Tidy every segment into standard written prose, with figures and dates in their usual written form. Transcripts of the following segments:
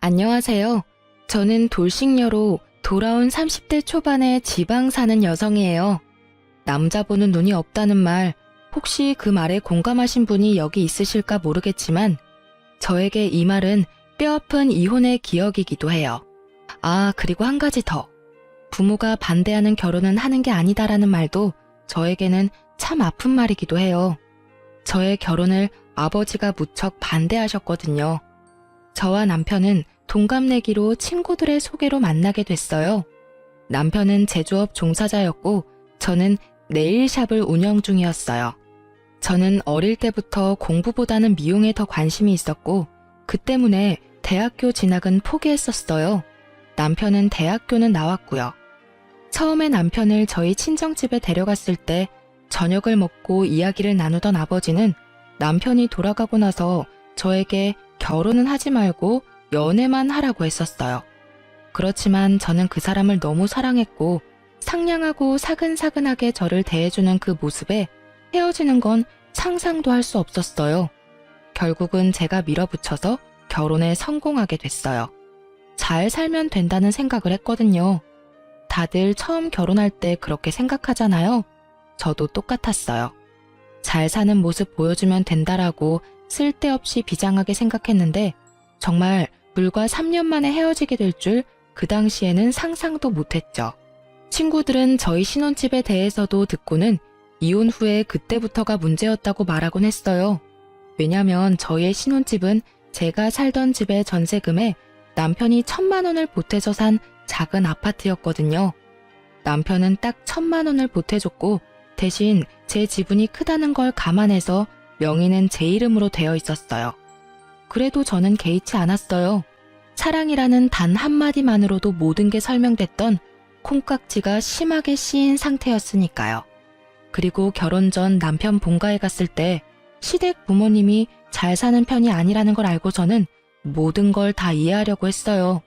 안녕하세요. 저는 돌싱녀로 돌아온 30대 초반의 지방 사는 여성이에요. 남자 보는 눈이 없다는 말, 혹시 그 말에 공감하신 분이 여기 있으실까 모르겠지만 저에게 이 말은 뼈아픈 이혼의 기억이기도 해요. 아, 그리고 한 가지 더. 부모가 반대하는 결혼은 하는 게 아니다라는 말도 저에게는 참 아픈 말이기도 해요. 저의 결혼을 아버지가 무척 반대하셨거든요. 저와 남편은 동갑내기로 친구들의 소개로 만나게 됐어요. 남편은 제조업 종사자였고 저는 네일샵을 운영 중이었어요. 저는 어릴 때부터 공부보다는 미용에 더 관심이 있었고 그 때문에 대학교 진학은 포기했었어요. 남편은 대학교는 나왔고요. 처음에 남편을 저희 친정집에 데려갔을 때 저녁을 먹고 이야기를 나누던 아버지는 남편이 돌아가고 나서 저에게 결혼은 하지 말고 연애만 하라고 했었어요. 그렇지만 저는 그 사람을 너무 사랑했고 상냥하고 사근사근하게 저를 대해주는 그 모습에 헤어지는 건 상상도 할 수 없었어요. 결국은 제가 밀어붙여서 결혼에 성공하게 됐어요. 잘 살면 된다는 생각을 했거든요. 다들 처음 결혼할 때 그렇게 생각하잖아요. 저도 똑같았어요. 잘 사는 모습 보여주면 된다라고 쓸데없이 비장하게 생각했는데 정말 불과 3년 만에 헤어지게 될 줄 그 당시에는 상상도 못했죠. 친구들은 저희 신혼집에 대해서도 듣고는 이혼 후에 그때부터가 문제였다고 말하곤 했어요. 왜냐면 저희의 신혼집은 제가 살던 집의 전세금에 남편이 1,000만 원을 보태서 산 작은 아파트였거든요. 남편은 딱 1,000만 원을 보태줬고 대신 제 지분이 크다는 걸 감안해서 명의는 제 이름으로 되어 있었어요. 그래도 저는 개의치 않았어요. 사랑이라는 단 한마디만으로도 모든 게 설명됐던 콩깍지가 심하게 씌인 상태였으니까요. 그리고 결혼 전 남편 본가에 갔을 때 시댁 부모님이 잘 사는 편이 아니라는 걸 알고서는 모든 걸 다 이해하려고 했어요.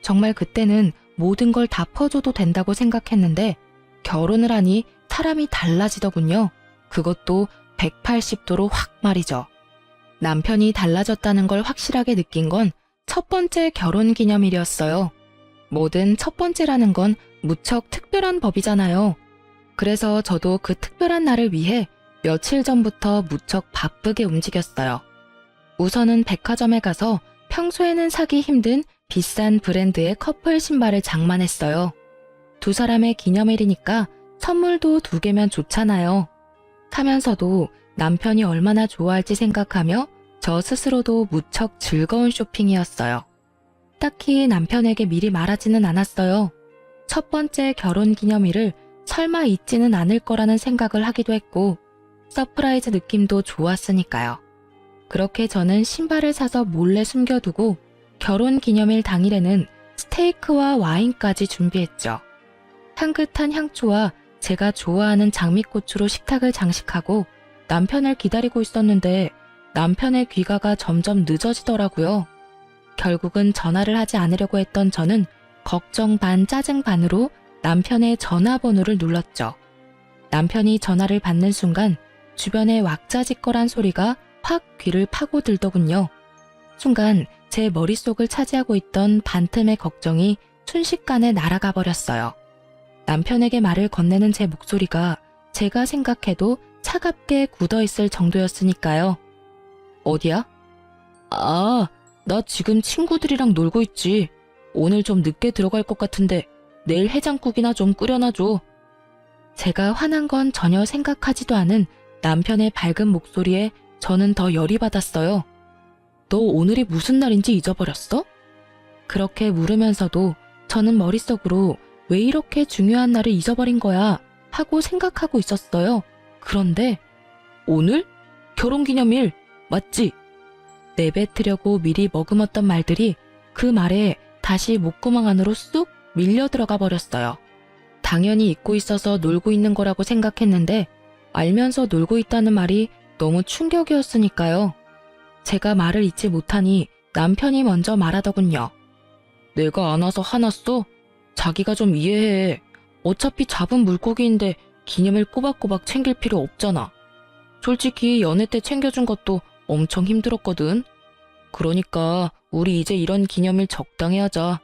정말 그때는 모든 걸 다 퍼줘도 된다고 생각했는데 결혼을 하니 사람이 달라지더군요. 그것도 180도로 확 말이죠. 남편이 달라졌다는 걸 확실하게 느낀 건 첫 번째 결혼 기념일이었어요. 뭐든 첫 번째라는 건 무척 특별한 법이잖아요. 그래서 저도 그 특별한 날을 위해 며칠 전부터 무척 바쁘게 움직였어요. 우선은 백화점에 가서 평소에는 사기 힘든 비싼 브랜드의 커플 신발을 장만했어요. 두 사람의 기념일이니까 선물도 2개면 좋잖아요. 사면서도 남편이 얼마나 좋아할지 생각하며 저 스스로도 무척 즐거운 쇼핑이었어요. 딱히 남편에게 미리 말하지는 않았어요. 첫 번째 결혼 기념일을 설마 잊지는 않을 거라는 생각을 하기도 했고 서프라이즈 느낌도 좋았으니까요. 그렇게 저는 신발을 사서 몰래 숨겨두고 결혼 기념일 당일에는 스테이크와 와인까지 준비했죠. 향긋한 향초와 제가 좋아하는 장미꽃으로 식탁을 장식하고 남편을 기다리고 있었는데 남편의 귀가가 점점 늦어지더라고요. 결국은 전화를 하지 않으려고 했던 저는 걱정 반 짜증 반으로 남편의 전화번호를 눌렀죠. 남편이 전화를 받는 순간 주변에 왁자지껄한 소리가 확 귀를 파고들더군요. 순간 제 머릿속을 차지하고 있던 반틈의 걱정이 순식간에 날아가 버렸어요. 남편에게 말을 건네는 제 목소리가 제가 생각해도 차갑게 굳어있을 정도였으니까요. 어디야? 아, 나 지금 친구들이랑 놀고 있지. 오늘 좀 늦게 들어갈 것 같은데 내일 해장국이나 좀 끓여놔줘. 제가 화난 건 전혀 생각하지도 않은 남편의 밝은 목소리에 저는 더 열이 받았어요. 너 오늘이 무슨 날인지 잊어버렸어? 그렇게 물으면서도 저는 머릿속으로 왜 이렇게 중요한 날을 잊어버린 거야 하고 생각하고 있었어요. 그런데 오늘? 결혼기념일 맞지? 내뱉으려고 미리 머금었던 말들이 그 말에 다시 목구멍 안으로 쑥 밀려 들어가 버렸어요. 당연히 잊고 있어서 놀고 있는 거라고 생각했는데 알면서 놀고 있다는 말이 너무 충격이었으니까요. 제가 말을 잊지 못하니 남편이 먼저 말하더군요. 내가 안 와서 화났어? 자기가 좀 이해해. 어차피 잡은 물고기인데 기념일 꼬박꼬박 챙길 필요 없잖아. 솔직히 연애 때 챙겨준 것도 엄청 힘들었거든. 그러니까 우리 이제 이런 기념일 적당히 하자.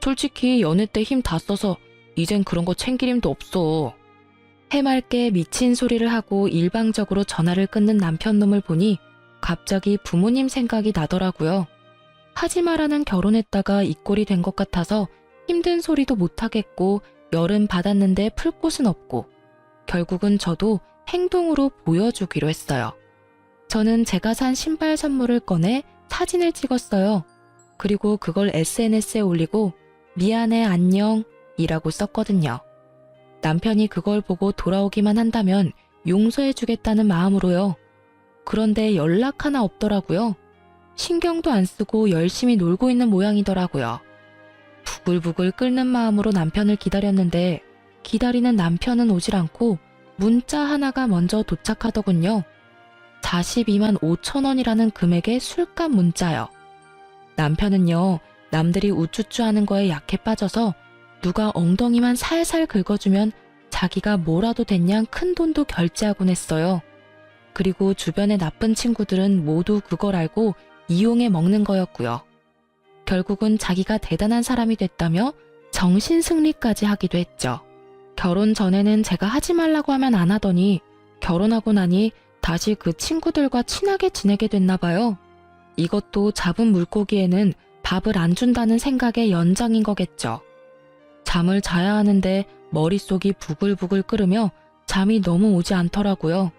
솔직히 연애 때 힘 다 써서 이젠 그런 거 챙길 힘도 없어. 해맑게 미친 소리를 하고 일방적으로 전화를 끊는 남편 놈을 보니 갑자기 부모님 생각이 나더라고요. 하지 마라는 결혼했다가 이 꼴이 된 것 같아서 힘든 소리도 못하겠고 열은 받았는데 풀 곳은 없고 결국은 저도 행동으로 보여주기로 했어요. 저는 제가 산 신발 선물을 꺼내 사진을 찍었어요. 그리고 그걸 SNS에 올리고 미안해 안녕 이라고 썼거든요. 남편이 그걸 보고 돌아오기만 한다면 용서해주겠다는 마음으로요. 그런데 연락 하나 없더라고요. 신경도 안 쓰고 열심히 놀고 있는 모양이더라고요. 부글부글 끓는 마음으로 남편을 기다렸는데 기다리는 남편은 오질 않고 문자 하나가 먼저 도착하더군요. 42만 5천 원이라는 금액의 술값 문자요. 남편은요, 남들이 우쭈쭈 하는 거에 약해 빠져서 누가 엉덩이만 살살 긁어주면 자기가 뭐라도 됐냥 큰 돈도 결제하곤 했어요. 그리고 주변의 나쁜 친구들은 모두 그걸 알고 이용해 먹는 거였고요. 결국은 자기가 대단한 사람이 됐다며 정신승리까지 하기도 했죠. 결혼 전에는 제가 하지 말라고 하면 안 하더니 결혼하고 나니 다시 그 친구들과 친하게 지내게 됐나 봐요. 이것도 잡은 물고기에는 밥을 안 준다는 생각의 연장인 거겠죠. 잠을 자야 하는데 머릿속이 부글부글 끓으며 잠이 너무 오지 않더라고요.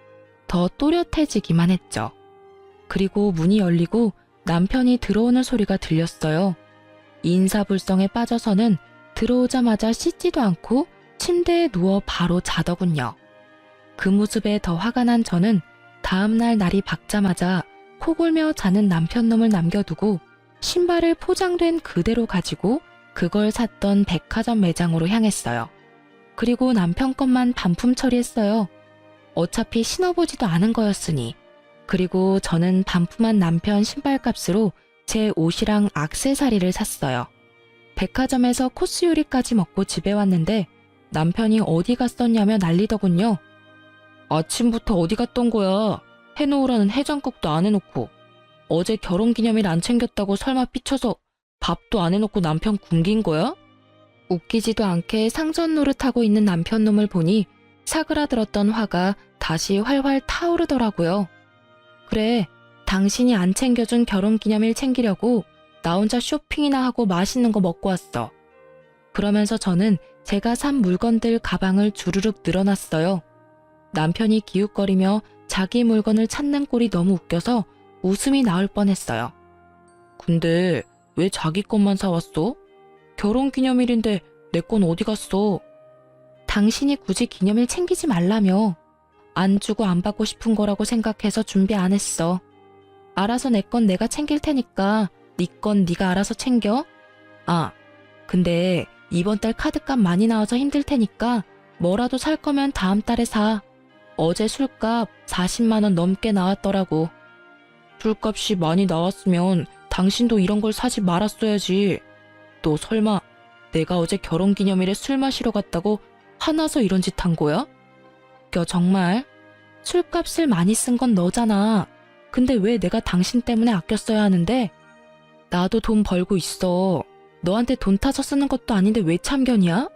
더 또렷해지기만 했죠. 그리고 문이 열리고 남편이 들어오는 소리가 들렸어요. 인사불성에 빠져서는 들어오자마자 씻지도 않고 침대에 누워 바로 자더군요. 그 모습에 더 화가 난 저는 다음날 날이 밝자마자 코골며 자는 남편 놈을 남겨두고 신발을 포장된 그대로 가지고 그걸 샀던 백화점 매장으로 향했어요. 그리고 남편 것만 반품 처리했어요. 어차피 신어보지도 않은 거였으니. 그리고 저는 반품한 남편 신발값으로 제 옷이랑 액세서리를 샀어요. 백화점에서 코스 요리까지 먹고 집에 왔는데 남편이 어디 갔었냐며 난리더군요. 아침부터 어디 갔던 거야? 해놓으라는 해장국도 안 해놓고. 어제 결혼기념일 안 챙겼다고 설마 삐쳐서 밥도 안 해놓고 남편 굶긴 거야? 웃기지도 않게 상전 노릇하고 있는 남편 놈을 보니 사그라들었던 화가 다시 활활 타오르더라고요. 그래, 당신이 안 챙겨준 결혼기념일 챙기려고 나 혼자 쇼핑이나 하고 맛있는 거 먹고 왔어. 그러면서 저는 제가 산 물건들 가방을 주르륵 늘어놨어요. 남편이 기웃거리며 자기 물건을 찾는 꼴이 너무 웃겨서 웃음이 나올 뻔했어요. 근데 왜 자기 것만 사왔어? 결혼기념일인데 내 건 어디 갔어? 당신이 굳이 기념일 챙기지 말라며. 안 주고 안 받고 싶은 거라고 생각해서 준비 안 했어. 알아서 내 건 내가 챙길 테니까 네 건 네가 알아서 챙겨. 아, 근데 이번 달 카드값 많이 나와서 힘들 테니까 뭐라도 살 거면 다음 달에 사. 어제 술값 40만 원 넘게 나왔더라고. 술값이 많이 나왔으면 당신도 이런 걸 사지 말았어야지. 너 설마 내가 어제 결혼기념일에 술 마시러 갔다고 화나서 이런 짓 한 거야? 웃겨 정말. 술값을 많이 쓴 건 너잖아. 근데 왜 내가 당신 때문에 아껴 써야 하는데? 나도 돈 벌고 있어. 너한테 돈 타서 쓰는 것도 아닌데 왜 참견이야?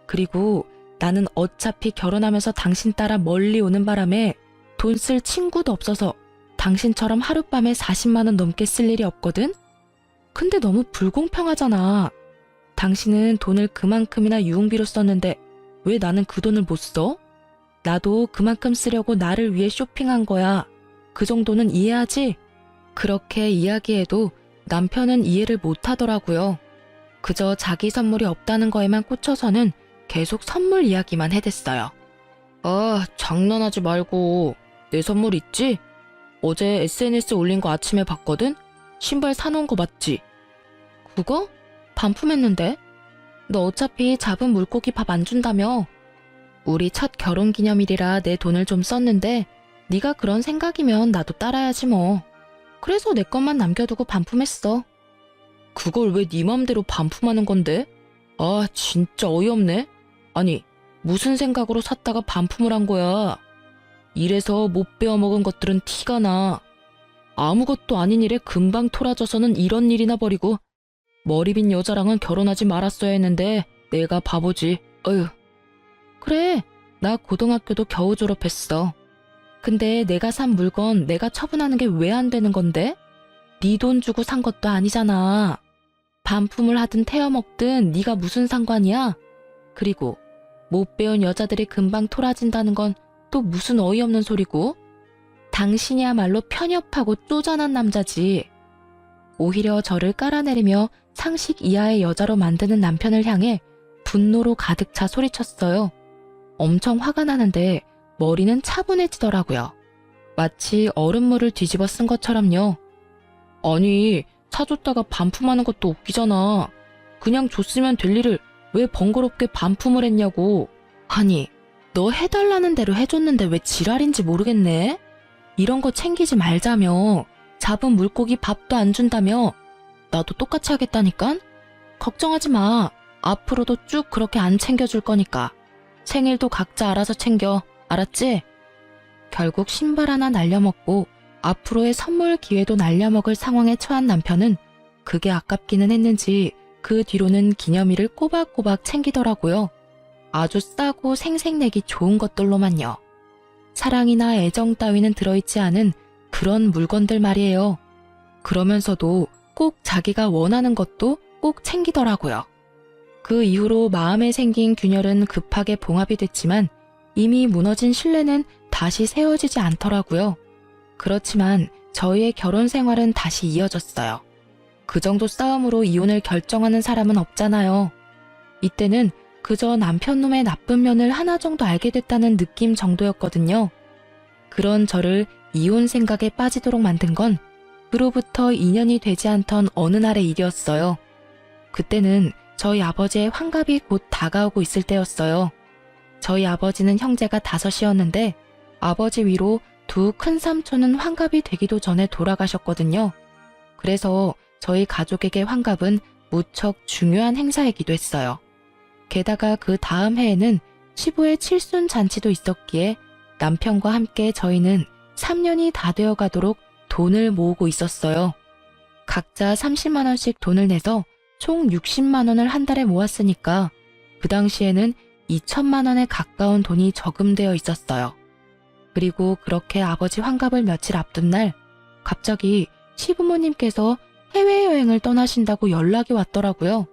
그리고 나는 어차피 결혼하면서 당신 따라 멀리 오는 바람에 돈 쓸 친구도 없어서 당신처럼 하룻밤에 40만 원 넘게 쓸 일이 없거든? 근데 너무 불공평하잖아. 당신은 돈을 그만큼이나 유흥비로 썼는데 왜 나는 그 돈을 못 써? 나도 그만큼 쓰려고 나를 위해 쇼핑한 거야. 그 정도는 이해하지? 그렇게 이야기해도 남편은 이해를 못 하더라고요. 그저 자기 선물이 없다는 거에만 꽂혀서는 계속 선물 이야기만 해댔어요. 아, 장난하지 말고. 내 선물 있지? 어제 SNS 올린 거 아침에 봤거든? 신발 사놓은 거 맞지? 그거? 반품했는데? 너 어차피 잡은 물고기 밥 안 준다며? 우리 첫 결혼기념일이라 내 돈을 좀 썼는데 네가 그런 생각이면 나도 따라야지 뭐. 그래서 내 것만 남겨두고 반품했어. 그걸 왜 네 맘대로 반품하는 건데? 아, 진짜 어이없네. 아니, 무슨 생각으로 샀다가 반품을 한 거야? 이래서 못 베어먹은 것들은 티가 나. 아무것도 아닌 일에 금방 토라져서는 이런 일이나 벌이고 머리 빈 여자랑은 결혼하지 말았어야 했는데 내가 바보지. 어휴. 그래, 나 고등학교도 겨우 졸업했어. 근데 내가 산 물건 내가 처분하는 게 왜 안 되는 건데? 네 돈 주고 산 것도 아니잖아. 반품을 하든 태워 먹든 네가 무슨 상관이야? 그리고 못 배운 여자들이 금방 토라진다는 건 또 무슨 어이없는 소리고? 당신이야말로 편협하고 쪼잔한 남자지. 오히려 저를 깔아내리며 상식 이하의 여자로 만드는 남편을 향해 분노로 가득 차 소리쳤어요. 엄청 화가 나는데 머리는 차분해지더라고요. 마치 얼음물을 뒤집어 쓴 것처럼요. 아니, 사줬다가 반품하는 것도 웃기잖아. 그냥 줬으면 될 일을 왜 번거롭게 반품을 했냐고. 아니, 너 해달라는 대로 해줬는데 왜 지랄인지 모르겠네? 이런 거 챙기지 말자며. 잡은 물고기 밥도 안 준다며. 나도 똑같이 하겠다니깐? 걱정하지 마. 앞으로도 쭉 그렇게 안 챙겨줄 거니까. 생일도 각자 알아서 챙겨. 알았지? 결국 신발 하나 날려먹고 앞으로의 선물 기회도 날려먹을 상황에 처한 남편은 그게 아깝기는 했는지 그 뒤로는 기념일을 꼬박꼬박 챙기더라고요. 아주 싸고 생색내기 좋은 것들로만요. 사랑이나 애정 따위는 들어있지 않은 그런 물건들 말이에요. 그러면서도 꼭 자기가 원하는 것도 꼭 챙기더라고요. 그 이후로 마음에 생긴 균열은 급하게 봉합이 됐지만 이미 무너진 신뢰는 다시 세워지지 않더라고요. 그렇지만 저희의 결혼 생활은 다시 이어졌어요. 그 정도 싸움으로 이혼을 결정하는 사람은 없잖아요. 이때는 그저 남편 놈의 나쁜 면을 하나 정도 알게 됐다는 느낌 정도였거든요. 그런 저를 이혼 생각에 빠지도록 만든 건 그로부터 2년이 되지 않던 어느 날의 일이었어요. 그때는 저희 아버지의 환갑이 곧 다가오고 있을 때였어요. 저희 아버지는 형제가 5이었는데 아버지 위로 두 큰 삼촌은 환갑이 되기도 전에 돌아가셨거든요. 그래서 저희 가족에게 환갑은 무척 중요한 행사이기도 했어요. 게다가 그 다음 해에는 시부의 칠순 잔치도 있었기에 남편과 함께 저희는 3년이 다 되어 가도록 돈을 모으고 있었어요. 각자 30만 원씩 돈을 내서 총 60만 원을 한 달에 모았으니까 그 당시에는 2천만 원에 가까운 돈이 저금되어 있었어요. 그리고 그렇게 아버지 환갑을 며칠 앞둔 날 갑자기 시부모님께서 해외여행을 떠나신다고 연락이 왔더라고요.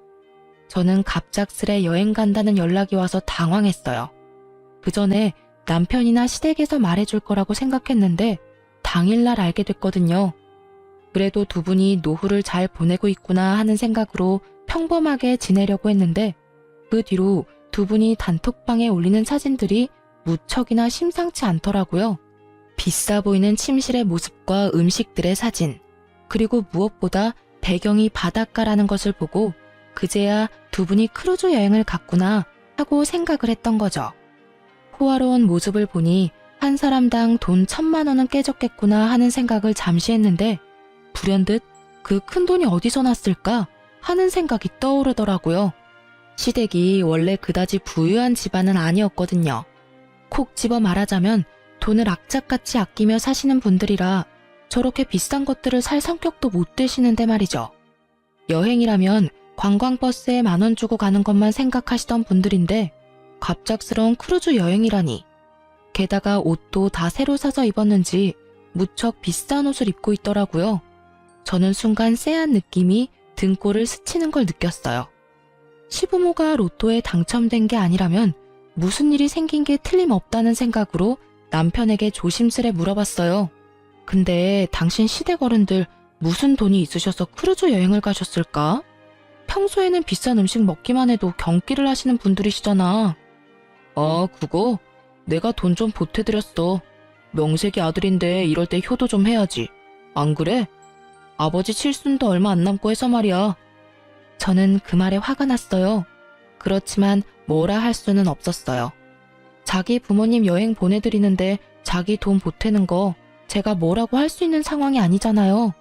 저는 갑작스레 여행 간다는 연락이 와서 당황했어요. 그 전에 남편이나 시댁에서 말해줄 거라고 생각했는데 당일날 알게 됐거든요. 그래도 두 분이 노후를 잘 보내고 있구나 하는 생각으로 평범하게 지내려고 했는데 그 뒤로 두 분이 단톡방에 올리는 사진들이 무척이나 심상치 않더라고요. 비싸 보이는 침실의 모습과 음식들의 사진, 그리고 무엇보다 배경이 바닷가라는 것을 보고 그제야 두 분이 크루즈 여행을 갔구나 하고 생각을 했던 거죠. 호화로운 모습을 보니 한 사람당 돈 1,000만 원은 깨졌겠구나 하는 생각을 잠시 했는데 불현듯 그 큰 돈이 어디서 났을까 하는 생각이 떠오르더라고요. 시댁이 원래 그다지 부유한 집안은 아니었거든요. 콕 집어 말하자면 돈을 악착같이 아끼며 사시는 분들이라 저렇게 비싼 것들을 살 성격도 못 되시는데 말이죠. 여행이라면 관광버스에 10,000원 주고 가는 것만 생각하시던 분들인데 갑작스러운 크루즈 여행이라니. 게다가 옷도 다 새로 사서 입었는지 무척 비싼 옷을 입고 있더라고요. 저는 순간 쎄한 느낌이 등골을 스치는 걸 느꼈어요. 시부모가 로또에 당첨된 게 아니라면 무슨 일이 생긴 게 틀림없다는 생각으로 남편에게 조심스레 물어봤어요. 근데 당신 시댁 어른들 무슨 돈이 있으셔서 크루즈 여행을 가셨을까? 평소에는 비싼 음식 먹기만 해도 경기를 하시는 분들이시잖아. 아, 그거? 내가 돈 좀 보태드렸어. 명색이 아들인데 이럴 때 효도 좀 해야지. 안 그래? 아버지 칠순도 얼마 안 남고 해서 말이야. 저는 그 말에 화가 났어요. 그렇지만 뭐라 할 수는 없었어요. 자기 부모님 여행 보내드리는데 자기 돈 보태는 거 제가 뭐라고 할 수 있는 상황이 아니잖아요.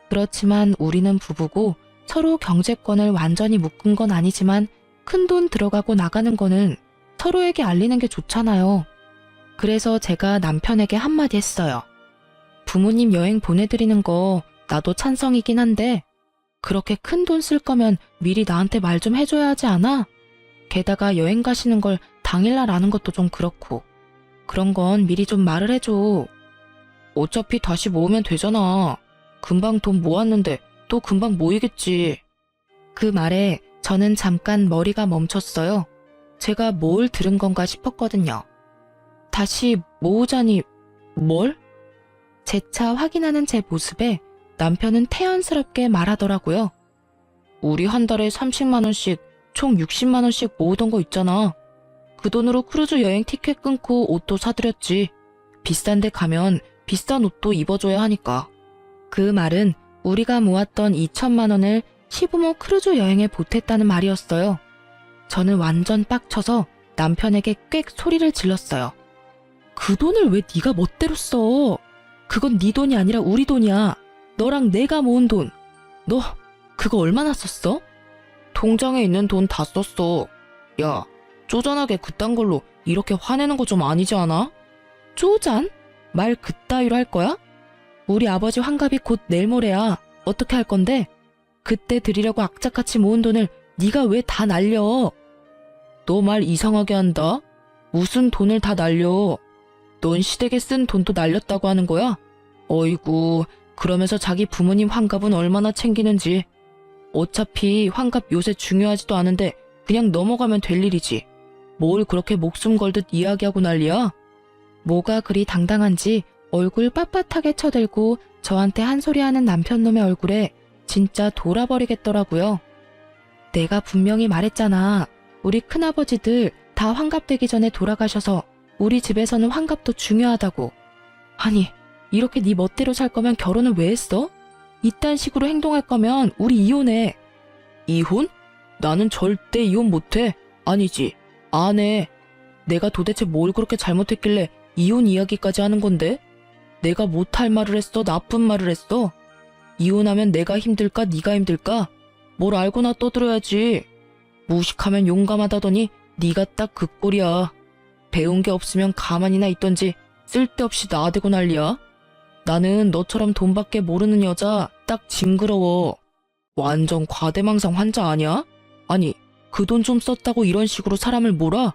그렇지만 우리는 부부고 서로 경제권을 완전히 묶은 건 아니지만 큰 돈 들어가고 나가는 거는 서로에게 알리는 게 좋잖아요. 그래서 제가 남편에게 한마디 했어요. 부모님 여행 보내드리는 거 나도 찬성이긴 한데 그렇게 큰 돈 쓸 거면 미리 나한테 말 좀 해줘야 하지 않아? 게다가 여행 가시는 걸 당일날 아는 것도 좀 그렇고 그런 건 미리 좀 말을 해줘. 어차피 다시 모으면 되잖아. 금방 돈 모았는데 또 금방 모이겠지. 그 말에 저는 잠깐 머리가 멈췄어요. 제가 뭘 들은 건가 싶었거든요. 다시 모으자니 뭘? 재차 확인하는 제 모습에 남편은 태연스럽게 말하더라고요. 우리 한 달에 30만 원씩 총 60만 원씩 모으던 거 있잖아. 그 돈으로 크루즈 여행 티켓 끊고 옷도 사드렸지. 비싼 데 가면 비싼 옷도 입어줘야 하니까. 그 말은 우리가 모았던 2천만 원을 시부모 크루즈 여행에 보탰다는 말이었어요. 저는 완전 빡쳐서 남편에게 꽥 소리를 질렀어요. 그 돈을 왜 네가 멋대로 써? 그건 네 돈이 아니라 우리 돈이야. 너랑 내가 모은 돈. 너 그거 얼마나 썼어? 통장에 있는 돈 다 썼어. 야, 쪼잔하게 그딴 걸로 이렇게 화내는 거 좀 아니지 않아? 쪼잔? 말 그따위로 할 거야? 우리 아버지 환갑이 곧 내일 모레야. 어떻게 할 건데? 그때 드리려고 악착같이 모은 돈을 네가 왜 다 날려? 너 말 이상하게 한다. 무슨 돈을 다 날려? 넌 시댁에 쓴 돈도 날렸다고 하는 거야? 어이구, 그러면서 자기 부모님 환갑은 얼마나 챙기는지. 어차피 환갑 요새 중요하지도 않은데 그냥 넘어가면 될 일이지. 뭘 그렇게 목숨 걸듯 이야기하고 난리야? 뭐가 그리 당당한지 얼굴 빳빳하게 쳐들고 저한테 한 소리 하는 남편놈의 얼굴에 진짜 돌아버리겠더라고요. 내가 분명히 말했잖아. 우리 큰아버지들 다 환갑되기 전에 돌아가셔서 우리 집에서는 환갑도 중요하다고. 아니, 이렇게 네 멋대로 살 거면 결혼을 왜 했어? 이딴 식으로 행동할 거면 우리 이혼해. 이혼? 나는 절대 이혼 못해. 아니지, 안 해. 내가 도대체 뭘 그렇게 잘못했길래 이혼 이야기까지 하는 건데? 내가 못할 말을 했어? 나쁜 말을 했어? 이혼하면 내가 힘들까? 네가 힘들까? 뭘 알고나 떠들어야지. 무식하면 용감하다더니 네가 딱 그 꼴이야. 배운 게 없으면 가만히나 있던지 쓸데없이 나대고 난리야. 나는 너처럼 돈밖에 모르는 여자 딱 징그러워. 완전 과대망상 환자 아니야? 아니, 그 돈 좀 썼다고 이런 식으로 사람을 몰아?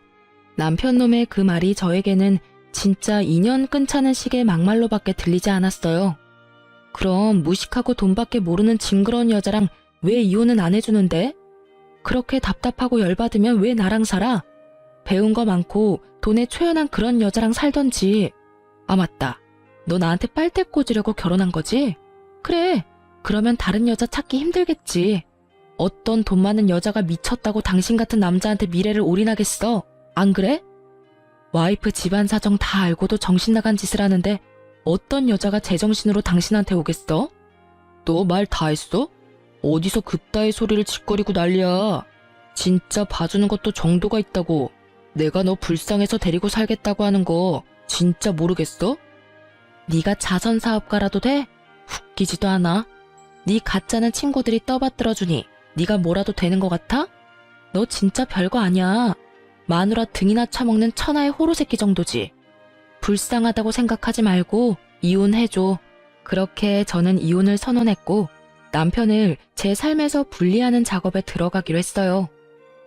남편놈의 그 말이 저에게는 진짜 인연 끊자는 식의 막말로밖에 들리지 않았어요. 그럼 무식하고 돈밖에 모르는 징그러운 여자랑 왜 이혼은 안 해주는데? 그렇게 답답하고 열받으면 왜 나랑 살아? 배운 거 많고 돈에 초연한 그런 여자랑 살던지. 아, 맞다. 너 나한테 빨대 꽂으려고 결혼한 거지? 그래. 그러면 다른 여자 찾기 힘들겠지. 어떤 돈 많은 여자가 미쳤다고 당신 같은 남자한테 미래를 올인하겠어? 안 그래? 와이프 집안 사정 다 알고도 정신 나간 짓을 하는데 어떤 여자가 제정신으로 당신한테 오겠어? 너 말 다 했어? 어디서 그따위 소리를 짓거리고 난리야. 진짜 봐주는 것도 정도가 있다고. 내가 너 불쌍해서 데리고 살겠다고 하는 거 진짜 모르겠어? 네가 자선사업가라도 돼? 웃기지도 않아. 네 가짜는 친구들이 떠받들어주니 네가 뭐라도 되는 것 같아? 너 진짜 별거 아니야. 마누라 등이나 처먹는 천하의 호로새끼 정도지. 불쌍하다고 생각하지 말고 이혼해줘. 그렇게 저는 이혼을 선언했고 남편을 제 삶에서 분리하는 작업에 들어가기로 했어요.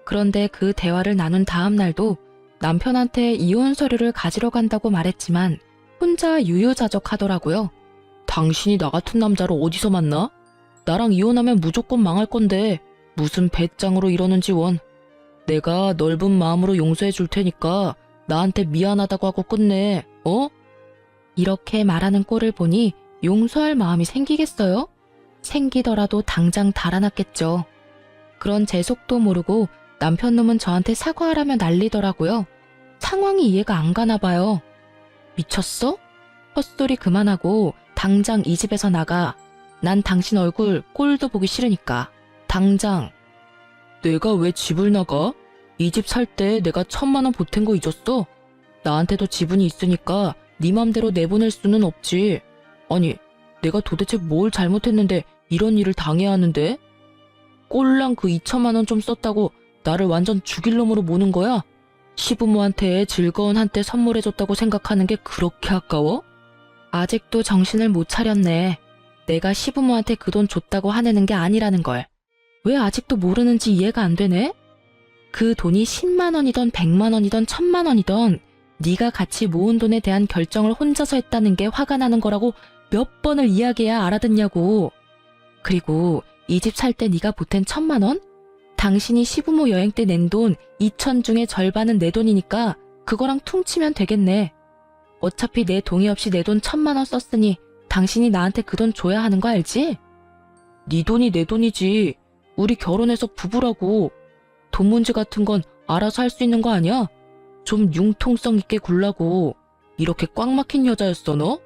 그런데 그 대화를 나눈 다음 날도 남편한테 이혼 서류를 가지러 간다고 말했지만 혼자 유유자적하더라고요. 당신이 나 같은 남자를 어디서 만나? 나랑 이혼하면 무조건 망할 건데 무슨 배짱으로 이러는지 원. 내가 넓은 마음으로 용서해 줄 테니까 나한테 미안하다고 하고 끝내. 어? 이렇게 말하는 꼴을 보니 용서할 마음이 생기겠어요? 생기더라도 당장 달아났겠죠. 그런 제 속도 모르고 남편놈은 저한테 사과하라며 난리더라고요. 상황이 이해가 안 가나 봐요. 미쳤어? 헛소리 그만하고 당장 이 집에서 나가. 난 당신 얼굴 꼴도 보기 싫으니까. 당장. 내가 왜 집을 나가? 이 집 살 때 내가 1,000만 원 보탠 거 잊었어? 나한테도 지분이 있으니까 네 맘대로 내보낼 수는 없지. 아니, 내가 도대체 뭘 잘못했는데 이런 일을 당해야 하는데? 꼴랑 그 2,000만 원 좀 썼다고 나를 완전 죽일 놈으로 모는 거야? 시부모한테 즐거운 한때 선물해줬다고 생각하는 게 그렇게 아까워? 아직도 정신을 못 차렸네. 내가 시부모한테 그 돈 줬다고 화내는 게 아니라는 걸. 왜 아직도 모르는지 이해가 안 되네? 그 돈이 10만 원이던 100만 원이던 1000만 원이던 네가 같이 모은 돈에 대한 결정을 혼자서 했다는 게 화가 나는 거라고 몇 번을 이야기해야 알아듣냐고. 그리고 이 집 살 때 네가 보탠 1000만 원? 당신이 시부모 여행 때 낸 돈 2000 중에 절반은 내 돈이니까 그거랑 퉁치면 되겠네. 어차피 내 동의 없이 내 돈 1000만 원 썼으니 당신이 나한테 그 돈 줘야 하는 거 알지? 네 돈이 내 돈이지. 우리 결혼해서 부부라고. 돈 문제 같은 건 알아서 할 수 있는 거 아니야? 좀 융통성 있게 굴라고. 이렇게 꽉 막힌 여자였어 너?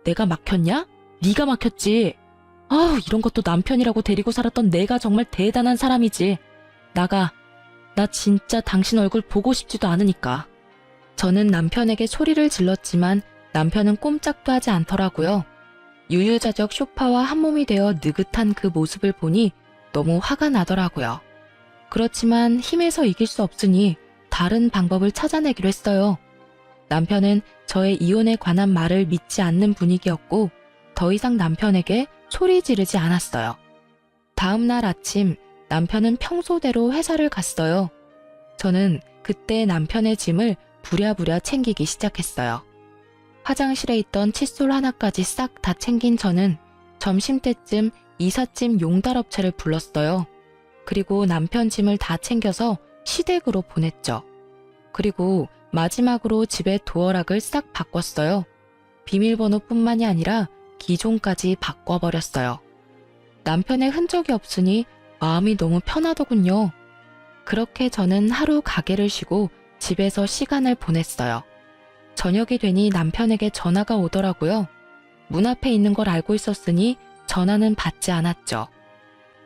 내가 막혔냐? 네가 막혔지. 아우, 이런 것도 남편이라고 데리고 살았던 내가 정말 대단한 사람이지. 나가. 나 진짜 당신 얼굴 보고 싶지도 않으니까. 저는 남편에게 소리를 질렀지만 남편은 꼼짝도 하지 않더라고요. 유유자적 소파와 한몸이 되어 느긋한 그 모습을 보니 너무 화가 나더라고요. 그렇지만 힘에서 이길 수 없으니 다른 방법을 찾아내기로 했어요. 남편은 저의 이혼에 관한 말을 믿지 않는 분위기였고 더 이상 남편에게 소리 지르지 않았어요. 다음 날 아침 남편은 평소대로 회사를 갔어요. 저는 그때 남편의 짐을 부랴부랴 챙기기 시작했어요. 화장실에 있던 칫솔 하나까지 싹 다 챙긴 저는 점심때쯤 이삿짐 용달업체를 불렀어요. 그리고 남편 짐을 다 챙겨서 시댁으로 보냈죠. 그리고 마지막으로 집의 도어락을 싹 바꿨어요. 비밀번호뿐만이 아니라 기종까지 바꿔버렸어요. 남편의 흔적이 없으니 마음이 너무 편하더군요. 그렇게 저는 하루 가게를 쉬고 집에서 시간을 보냈어요. 저녁이 되니 남편에게 전화가 오더라고요. 문 앞에 있는 걸 알고 있었으니 전화는 받지 않았죠.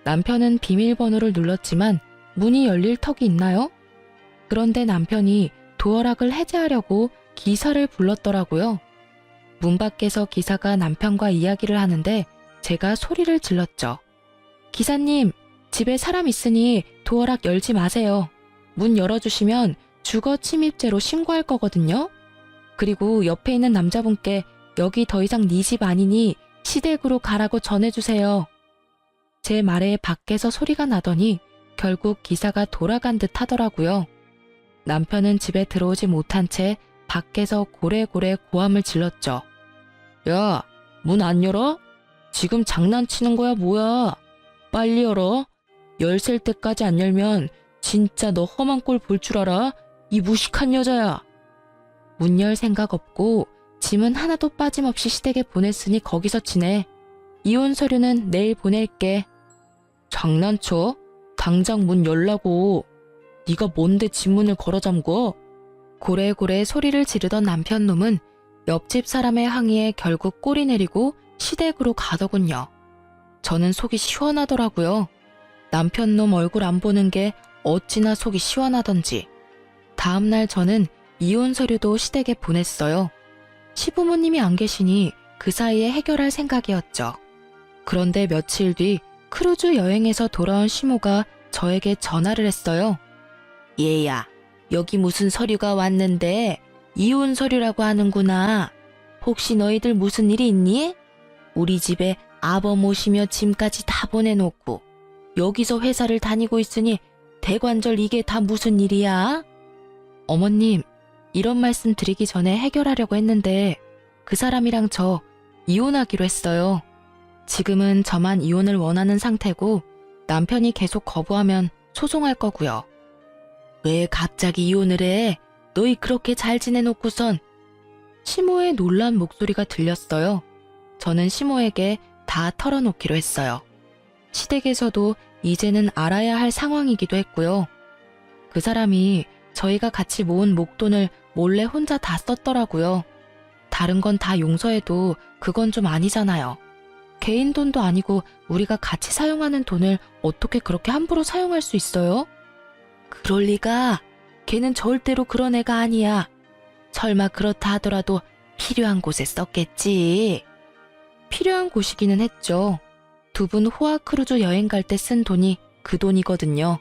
남편은 비밀번호를 눌렀지만 문이 열릴 턱이 있나요? 그런데 남편이 도어락을 해제하려고 기사를 불렀더라고요. 문 밖에서 기사가 남편과 이야기를 하는데 제가 소리를 질렀죠. 기사님, 집에 사람 있으니 도어락 열지 마세요. 문 열어주시면 주거 침입죄로 신고할 거거든요. 그리고 옆에 있는 남자분께 여기 더 이상 네 집 아니니 시댁으로 가라고 전해주세요. 제 말에 밖에서 소리가 나더니 결국 기사가 돌아간 듯 하더라고요. 남편은 집에 들어오지 못한 채 밖에서 고래고래 고함을 질렀죠. 야, 문 안 열어? 지금 장난치는 거야 뭐야? 빨리 열어. 열셀 때까지 안 열면 진짜 너 험한 꼴 볼 줄 알아? 이 무식한 여자야. 문 열 생각 없고 짐은 하나도 빠짐없이 시댁에 보냈으니 거기서 지내. 이혼 서류는 내일 보낼게. 장난쳐? 당장 문 열라고. 네가 뭔데 집 문을 걸어 잠궈? 고래고래 소리를 지르던 남편 놈은 옆집 사람의 항의에 결국 꼬리 내리고 시댁으로 가더군요. 저는 속이 시원하더라고요. 남편 놈 얼굴 안 보는 게 어찌나 속이 시원하던지. 다음날 저는 이혼 서류도 시댁에 보냈어요. 시부모님이 안 계시니 그 사이에 해결할 생각이었죠. 그런데 며칠 뒤 크루즈 여행에서 돌아온 시모가 저에게 전화를 했어요. 얘야, 여기 무슨 서류가 왔는데 이혼 서류라고 하는구나. 혹시 너희들 무슨 일이 있니? 우리 집에 아버 모시며 짐까지 다 보내놓고 여기서 회사를 다니고 있으니 대관절 이게 다 무슨 일이야? 어머님, 이런 말씀 드리기 전에 해결하려고 했는데 그 사람이랑 저 이혼하기로 했어요. 지금은 저만 이혼을 원하는 상태고 남편이 계속 거부하면 소송할 거고요. 왜 갑자기 이혼을 해? 너희 그렇게 잘 지내놓고선. 시모의 놀란 목소리가 들렸어요. 저는 시모에게 다 털어놓기로 했어요. 시댁에서도 이제는 알아야 할 상황이기도 했고요. 그 사람이 저희가 같이 모은 목돈을 몰래 혼자 다 썼더라고요. 다른 건 다 용서해도 그건 좀 아니잖아요. 개인 돈도 아니고 우리가 같이 사용하는 돈을 어떻게 그렇게 함부로 사용할 수 있어요? 그럴 리가. 걔는 절대로 그런 애가 아니야. 설마 그렇다 하더라도 필요한 곳에 썼겠지. 필요한 곳이기는 했죠. 두 분 호화 크루즈 여행 갈 때 쓴 돈이 그 돈이거든요.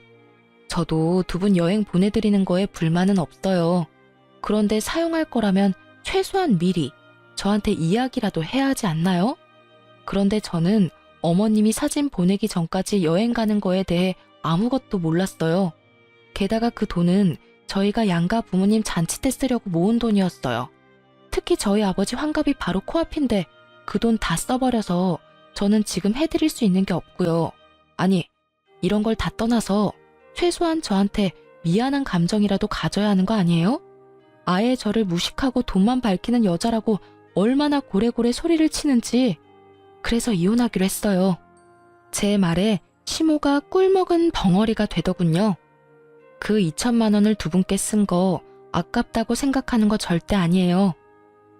저도 두 분 여행 보내드리는 거에 불만은 없어요. 그런데 사용할 거라면 최소한 미리 저한테 이야기라도 해야 하지 않나요? 그런데 저는 어머님이 사진 보내기 전까지 여행 가는 거에 대해 아무것도 몰랐어요. 게다가 그 돈은 저희가 양가 부모님 잔치 때 쓰려고 모은 돈이었어요. 특히 저희 아버지 환갑이 바로 코앞인데 그 돈 다 써버려서 저는 지금 해드릴 수 있는 게 없고요. 아니, 이런 걸 다 떠나서 최소한 저한테 미안한 감정이라도 가져야 하는 거 아니에요? 아예 저를 무식하고 돈만 밝히는 여자라고 얼마나 고래고래 소리를 치는지. 그래서 이혼하기로 했어요. 제 말에 시모가 꿀먹은 벙어리가 되더군요. 그 2천만 원을 두 분께 쓴 거 아깝다고 생각하는 거 절대 아니에요.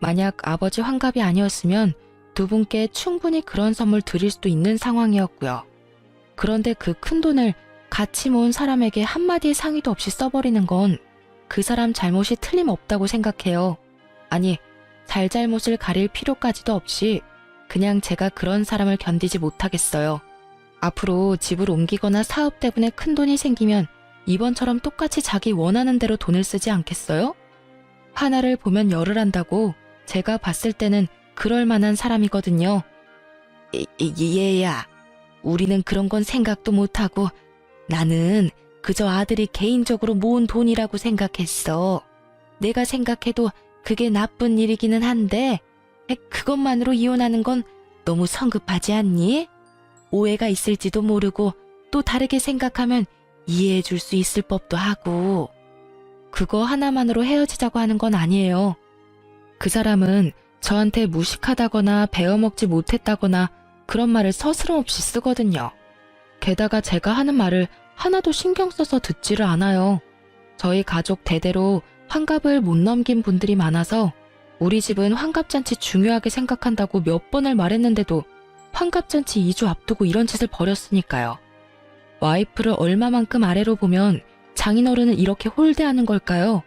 만약 아버지 환갑이 아니었으면 두 분께 충분히 그런 선물 드릴 수도 있는 상황이었고요. 그런데 그 큰 돈을 같이 모은 사람에게 한마디의 상의도 없이 써버리는 건 그 사람 잘못이 틀림없다고 생각해요. 아니, 잘잘못을 가릴 필요까지도 없이 그냥 제가 그런 사람을 견디지 못하겠어요. 앞으로 집을 옮기거나 사업 때문에 큰 돈이 생기면 이번처럼 똑같이 자기 원하는 대로 돈을 쓰지 않겠어요? 하나를 보면 열을 한다고 제가 봤을 때는 그럴 만한 사람이거든요. 얘야, 우리는 그런 건 생각도 못하고 나는 그저 아들이 개인적으로 모은 돈이라고 생각했어. 내가 생각해도 그게 나쁜 일이기는 한데 그것만으로 이혼하는 건 너무 성급하지 않니? 오해가 있을지도 모르고 또 다르게 생각하면 이해해 줄 수 있을 법도 하고. 그거 하나만으로 헤어지자고 하는 건 아니에요. 그 사람은 저한테 무식하다거나 배워먹지 못했다거나 그런 말을 서스럼없이 쓰거든요. 게다가 제가 하는 말을 하나도 신경 써서 듣지를 않아요. 저희 가족 대대로 환갑을 못 넘긴 분들이 많아서 우리 집은 환갑잔치 중요하게 생각한다고 몇 번을 말했는데도 환갑잔치 2주 앞두고 이런 짓을 벌였으니까요. 와이프를 얼마만큼 아래로 보면 장인어른을 이렇게 홀대하는 걸까요?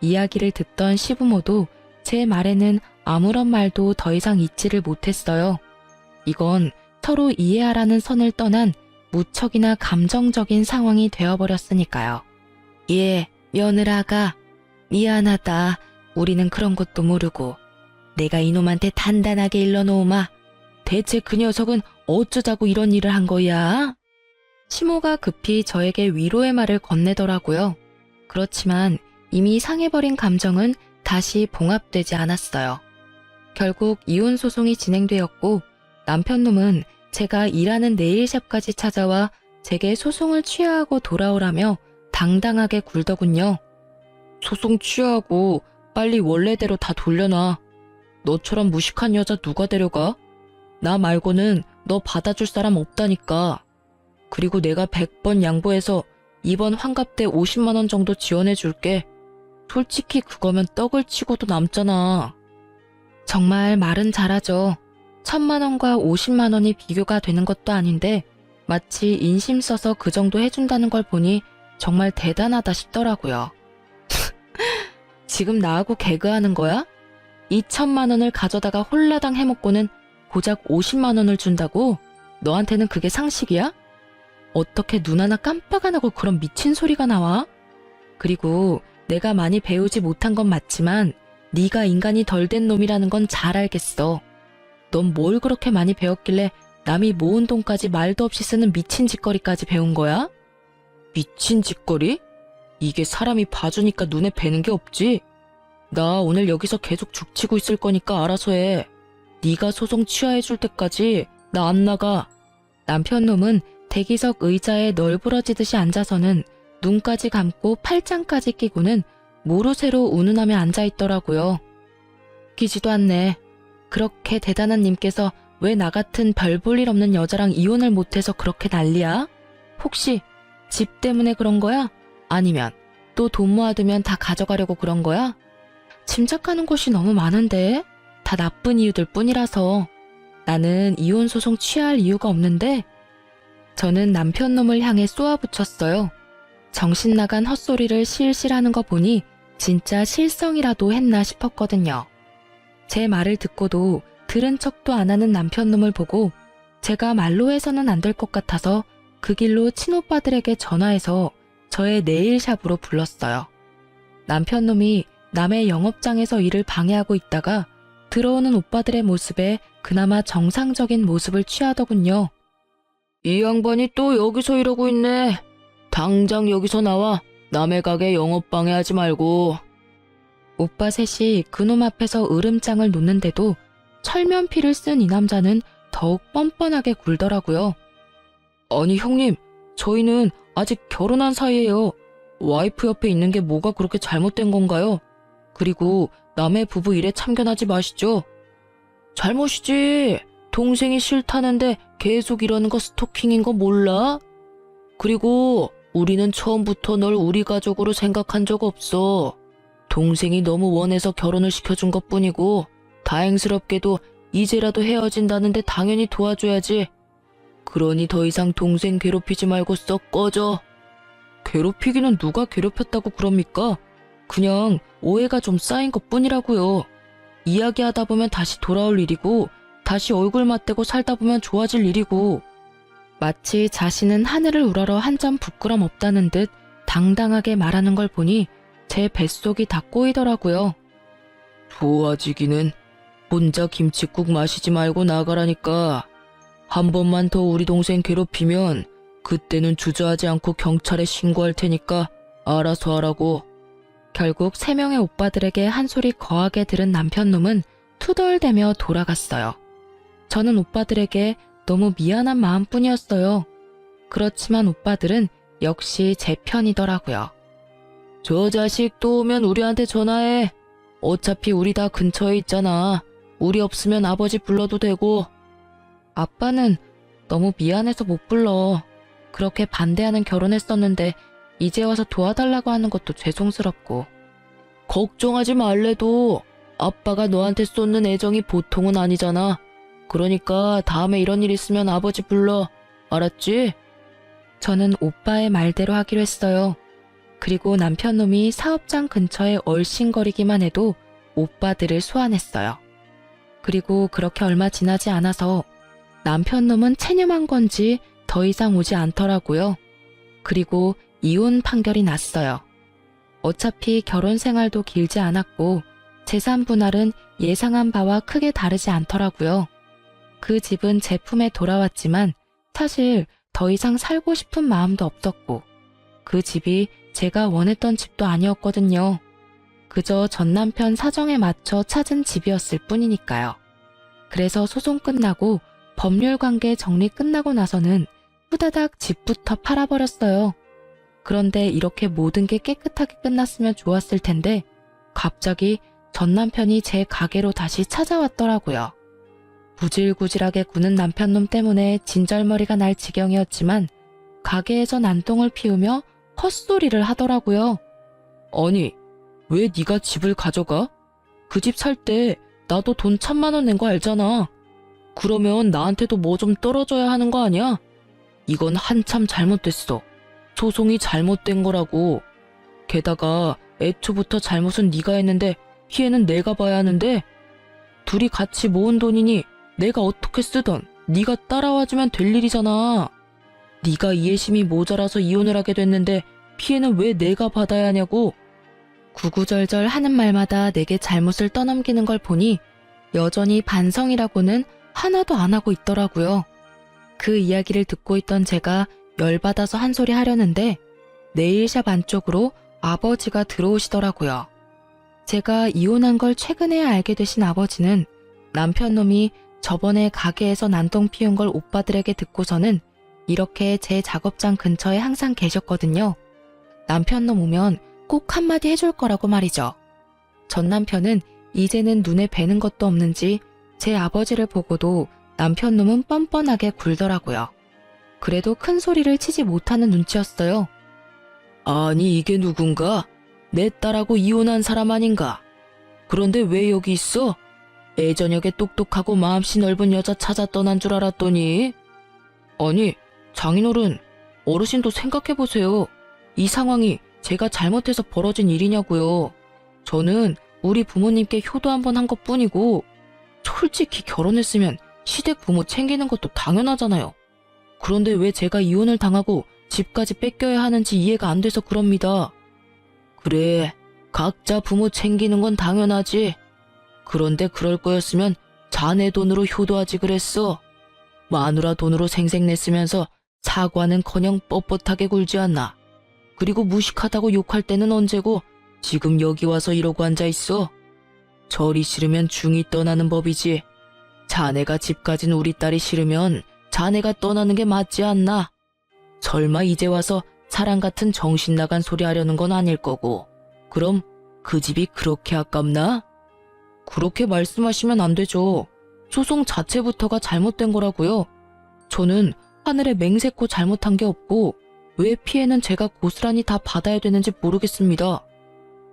이야기를 듣던 시부모도 제 말에는 아무런 말도 더 이상 잊지를 못했어요. 이건 서로 이해하라는 선을 떠난 무척이나 감정적인 상황이 되어버렸으니까요. 예, 며느라가 미안하다. 우리는 그런 것도 모르고. 내가 이놈한테 단단하게 일러놓으마. 대체 그 녀석은 어쩌자고 이런 일을 한 거야? 시모가 급히 저에게 위로의 말을 건네더라고요. 그렇지만 이미 상해버린 감정은 다시 봉합되지 않았어요. 결국 이혼 소송이 진행되었고 남편놈은 제가 일하는 네일샵까지 찾아와 제게 소송을 취하하고 돌아오라며 당당하게 굴더군요. 소송 취하하고 빨리 원래대로 다 돌려놔. 너처럼 무식한 여자 누가 데려가? 나 말고는 너 받아줄 사람 없다니까. 그리고 내가 100번 양보해서 이번 환갑 때 50만 원 정도 지원해 줄게. 솔직히 그거면 떡을 치고도 남잖아. 정말 말은 잘하죠. 1,000만 원과 50만 원이 비교가 되는 것도 아닌데 마치 인심 써서 그 정도 해준다는 걸 보니 정말 대단하다 싶더라고요. 지금 나하고 개그하는 거야? 2,000만 원을 가져다가 홀라당 해먹고는 고작 50만 원을 준다고? 너한테는 그게 상식이야? 어떻게 눈 하나 깜빡 안 하고 그런 미친 소리가 나와? 그리고 내가 많이 배우지 못한 건 맞지만 네가 인간이 덜 된 놈이라는 건 잘 알겠어. 넌 뭘 그렇게 많이 배웠길래 남이 모은 돈까지 말도 없이 쓰는 미친 짓거리까지 배운 거야? 미친 짓거리? 이게 사람이 봐주니까 눈에 뵈는 게 없지? 나 오늘 여기서 계속 죽치고 있을 거니까 알아서 해. 네가 소송 취하해줄 때까지 나 안 나가. 남편놈은 대기석 의자에 널브러지듯이 앉아서는 눈까지 감고 팔짱까지 끼고는 모르쇠로 운운하며 앉아있더라고요. 웃기지도 않네. 그렇게 대단한 님께서 왜 나 같은 별 볼 일 없는 여자랑 이혼을 못해서 그렇게 난리야? 혹시 집 때문에 그런 거야? 아니면 또 돈 모아두면 다 가져가려고 그런 거야? 짐작하는 곳이 너무 많은데 다 나쁜 이유들 뿐이라서 나는 이혼 소송 취할 이유가 없는데. 저는 남편놈을 향해 쏘아붙였어요. 정신 나간 헛소리를 실실 하는 거 보니 진짜 실성이라도 했나 싶었거든요. 제 말을 듣고도 들은 척도 안 하는 남편놈을 보고 제가 말로 해서는 안 될 것 같아서 그 길로 친오빠들에게 전화해서 저의 네일샵으로 불렀어요. 남편놈이 남의 영업장에서 일을 방해하고 있다가 들어오는 오빠들의 모습에 그나마 정상적인 모습을 취하더군요. 이 양반이 또 여기서 이러고 있네. 당장 여기서 나와. 남의 가게 영업방해하지 말고. 오빠 셋이 그놈 앞에서 으름장을 놓는데도 철면피를 쓴 이 남자는 더욱 뻔뻔하게 굴더라고요. 아니 형님, 저희는 아직 결혼한 사이예요. 와이프 옆에 있는 게 뭐가 그렇게 잘못된 건가요? 그리고 남의 부부 일에 참견하지 마시죠. 잘못이지. 동생이 싫다는데 계속 이러는 거 스토킹인 거 몰라? 그리고 우리는 처음부터 널 우리 가족으로 생각한 적 없어. 동생이 너무 원해서 결혼을 시켜준 것뿐이고 다행스럽게도 이제라도 헤어진다는데 당연히 도와줘야지. 그러니 더 이상 동생 괴롭히지 말고 썩 꺼져. 괴롭히기는 누가 괴롭혔다고 그럽니까? 그냥 오해가 좀 쌓인 것뿐이라고요. 이야기하다 보면 다시 돌아올 일이고 다시 얼굴 맞대고 살다 보면 좋아질 일이고. 마치 자신은 하늘을 우러러 한 점 부끄럼 없다는 듯 당당하게 말하는 걸 보니 제 뱃속이 다 꼬이더라고요. 좋아지기는 혼자 김칫국 마시지 말고 나가라니까. 한 번만 더 우리 동생 괴롭히면 그때는 주저하지 않고 경찰에 신고할 테니까 알아서 하라고. 결국 3명의 오빠들에게 한 소리 거하게 들은 남편놈은 투덜대며 돌아갔어요. 저는 오빠들에게 너무 미안한 마음뿐이었어요. 그렇지만 오빠들은 역시 제 편이더라고요. 저 자식 또 오면 우리한테 전화해. 어차피 우리 다 근처에 있잖아. 우리 없으면 아버지 불러도 되고. 아빠는 너무 미안해서 못 불러. 그렇게 반대하는 결혼했었는데 이제 와서 도와달라고 하는 것도 죄송스럽고. 걱정하지 말래도 아빠가 너한테 쏟는 애정이 보통은 아니잖아. 그러니까 다음에 이런 일 있으면 아버지 불러. 알았지? 저는 오빠의 말대로 하기로 했어요. 그리고 남편놈이 사업장 근처에 얼씬거리기만 해도 오빠들을 소환했어요. 그리고 그렇게 얼마 지나지 않아서 남편놈은 체념한 건지 더 이상 오지 않더라고요. 그리고 이혼 판결이 났어요. 어차피 결혼 생활도 길지 않았고 재산 분할은 예상한 바와 크게 다르지 않더라고요. 그 집은 제 품에 돌아왔지만 사실 더 이상 살고 싶은 마음도 없었고 그 집이 제가 원했던 집도 아니었거든요. 그저 전 남편 사정에 맞춰 찾은 집이었을 뿐이니까요. 그래서 소송 끝나고 법률 관계 정리 끝나고 나서는 후다닥 집부터 팔아버렸어요. 그런데 이렇게 모든 게 깨끗하게 끝났으면 좋았을 텐데 갑자기 전 남편이 제 가게로 다시 찾아왔더라고요. 구질구질하게 구는 남편놈 때문에 진절머리가 날 지경이었지만 가게에서 난동을 피우며 헛소리를 하더라고요. 아니, 왜 네가 집을 가져가? 그 집 살 때 나도 돈 1,000만 원 낸 거 알잖아. 그러면 나한테도 뭐 좀 떨어져야 하는 거 아니야? 이건 한참 잘못됐어. 소송이 잘못된 거라고. 게다가 애초부터 잘못은 네가 했는데 피해는 내가 봐야 하는데 둘이 같이 모은 돈이니 내가 어떻게 쓰던 네가 따라와주면 될 일이잖아. 네가 이해심이 모자라서 이혼을 하게 됐는데 피해는 왜 내가 받아야 하냐고. 구구절절 하는 말마다 내게 잘못을 떠넘기는 걸 보니 여전히 반성이라고는 하나도 안 하고 있더라고요. 그 이야기를 듣고 있던 제가 열받아서 한 소리 하려는데 네일샵 안쪽으로 아버지가 들어오시더라고요. 제가 이혼한 걸 최근에 알게 되신 아버지는 남편놈이 저번에 가게에서 난동 피운 걸 오빠들에게 듣고서는 이렇게 제 작업장 근처에 항상 계셨거든요. 남편놈 오면 꼭 한마디 해줄 거라고 말이죠. 전 남편은 이제는 눈에 뵈는 것도 없는지 제 아버지를 보고도 남편놈은 뻔뻔하게 굴더라고요. 그래도 큰 소리를 치지 못하는 눈치였어요. 아니 이게 누군가? 내 딸하고 이혼한 사람 아닌가? 그런데 왜 여기 있어? 애저녁에 똑똑하고 마음씨 넓은 여자 찾아 떠난 줄 알았더니. 아니 장인어른, 어르신도 생각해보세요. 이 상황이 제가 잘못해서 벌어진 일이냐고요. 저는 우리 부모님께 효도 한번 한 것뿐이고 솔직히 결혼했으면 시댁 부모 챙기는 것도 당연하잖아요. 그런데 왜 제가 이혼을 당하고 집까지 뺏겨야 하는지 이해가 안 돼서 그럽니다. 그래, 각자 부모 챙기는 건 당연하지. 그런데 그럴 거였으면 자네 돈으로 효도하지 그랬어. 마누라 돈으로 생색냈으면서 사과는커녕 뻣뻣하게 굴지 않나. 그리고 무식하다고 욕할 때는 언제고 지금 여기 와서 이러고 앉아있어. 절이 싫으면 중이 떠나는 법이지. 자네가 집 가진 우리 딸이 싫으면 자네가 떠나는 게 맞지 않나. 설마 이제 와서 사랑 같은 정신 나간 소리 하려는 건 아닐 거고. 그럼 그 집이 그렇게 아깝나? 그렇게 말씀하시면 안 되죠. 소송 자체부터가 잘못된 거라고요. 저는 하늘에 맹세코 잘못한 게 없고 왜 피해는 제가 고스란히 다 받아야 되는지 모르겠습니다.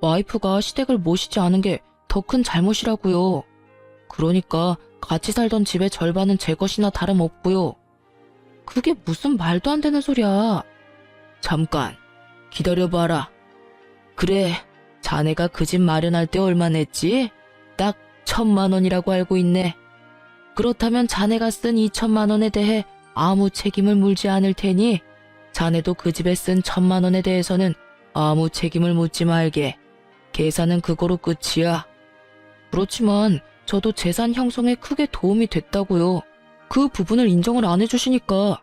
와이프가 시댁을 모시지 않은 게 더 큰 잘못이라고요. 그러니까 같이 살던 집의 절반은 제 것이나 다름없고요. 그게 무슨 말도 안 되는 소리야. 잠깐 기다려봐라. 그래, 자네가 그 집 마련할 때 얼마 냈지? 딱 1,000만 원이라고 알고 있네. 그렇다면 자네가 쓴 2,000만 원에 대해 아무 책임을 물지 않을 테니 자네도 그 집에 쓴 1,000만 원에 대해서는 아무 책임을 묻지 말게. 계산은 그거로 끝이야. 그렇지만 저도 재산 형성에 크게 도움이 됐다고요. 그 부분을 인정을 안 해주시니까.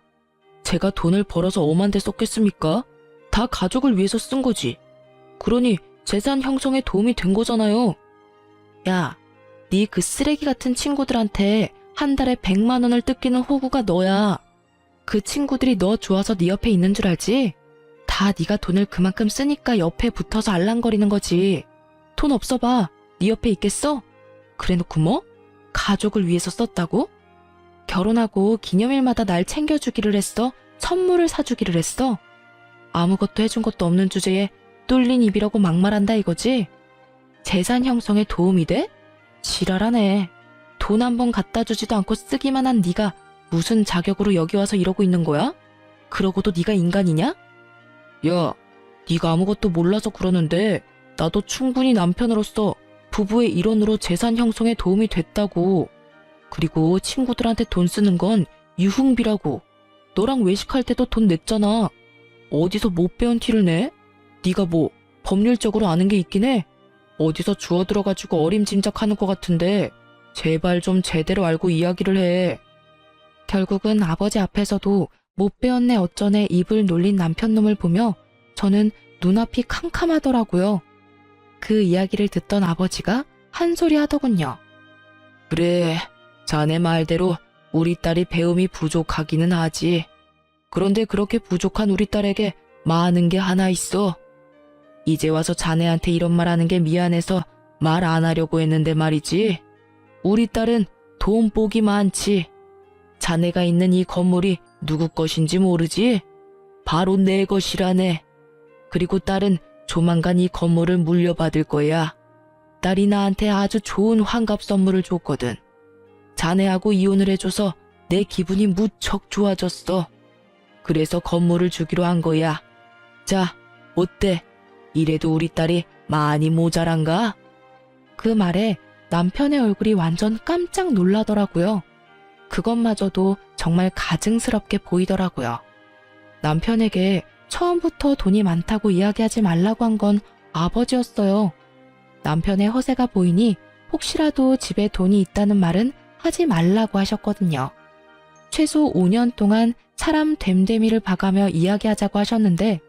제가 돈을 벌어서 엄한데 썼겠습니까? 다 가족을 위해서 쓴 거지. 그러니 재산 형성에 도움이 된 거잖아요. 야, 네 그 쓰레기 같은 친구들한테 한 달에 100만 원을 뜯기는 호구가 너야. 그 친구들이 너 좋아서 네 옆에 있는 줄 알지? 다 네가 돈을 그만큼 쓰니까 옆에 붙어서 알랑거리는 거지. 돈 없어 봐. 네 옆에 있겠어? 그래놓고 뭐? 가족을 위해서 썼다고? 결혼하고 기념일마다 날 챙겨주기를 했어? 선물을 사주기를 했어? 아무것도 해준 것도 없는 주제에 뚫린 입이라고 막말한다 이거지? 재산 형성에 도움이 돼? 지랄하네. 돈 한 번 갖다 주지도 않고 쓰기만 한 네가 무슨 자격으로 여기 와서 이러고 있는 거야? 그러고도 네가 인간이냐? 야, 네가 아무것도 몰라서 그러는데 나도 충분히 남편으로서 부부의 일원으로 재산 형성에 도움이 됐다고. 그리고 친구들한테 돈 쓰는 건 유흥비라고. 너랑 외식할 때도 돈 냈잖아. 어디서 못 배운 티를 내? 네가 뭐 법률적으로 아는 게 있긴 해? 어디서 주워들어가지고 어림짐작하는 것 같은데 제발 좀 제대로 알고 이야기를 해. 결국은 아버지 앞에서도 못 배웠네 어쩌네 입을 놀린 남편놈을 보며 저는 눈앞이 캄캄하더라고요. 그 이야기를 듣던 아버지가 한 소리 하더군요. 그래, 자네 말대로 우리 딸이 배움이 부족하기는 하지. 그런데 그렇게 부족한 우리 딸에게 많은 게 하나 있어. 이제 와서 자네한테 이런 말 하는 게 미안해서 말 안 하려고 했는데 말이지. 우리 딸은 돈복이 많지. 자네가 있는 이 건물이 누구 것인지 모르지? 바로 내 것이라네. 그리고 딸은 조만간 이 건물을 물려받을 거야. 딸이 나한테 아주 좋은 환갑 선물을 줬거든. 자네하고 이혼을 해줘서 내 기분이 무척 좋아졌어. 그래서 건물을 주기로 한 거야. 자, 어때? 이래도 우리 딸이 많이 모자란가? 그 말에 남편의 얼굴이 완전 깜짝 놀라더라고요. 그것마저도 정말 가증스럽게 보이더라고요. 남편에게 처음부터 돈이 많다고 이야기하지 말라고 한 건 아버지였어요. 남편의 허세가 보이니 혹시라도 집에 돈이 있다는 말은 하지 말라고 하셨거든요. 최소 5년 동안 사람 됨됨이를 봐가며 이야기하자고 하셨는데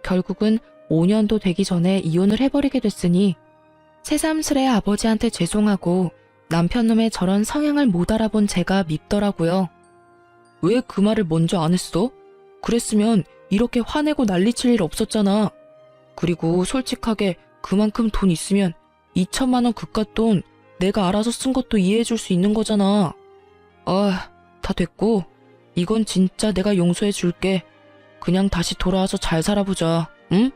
결국은 5년도 되기 전에 이혼을 해버리게 됐으니 새삼스레 아버지한테 죄송하고 남편놈의 저런 성향을 못 알아본 제가 밉더라고요. 왜 그 말을 먼저 안 했어? 그랬으면 이렇게 화내고 난리칠 일 없었잖아. 그리고 솔직하게 그만큼 돈 있으면 2,000만 원 그깟 돈 내가 알아서 쓴 것도 이해해줄 수 있는 거잖아. 아, 다 됐고 이건 진짜 내가 용서해줄게. 그냥 다시 돌아와서 잘 살아보자. 응?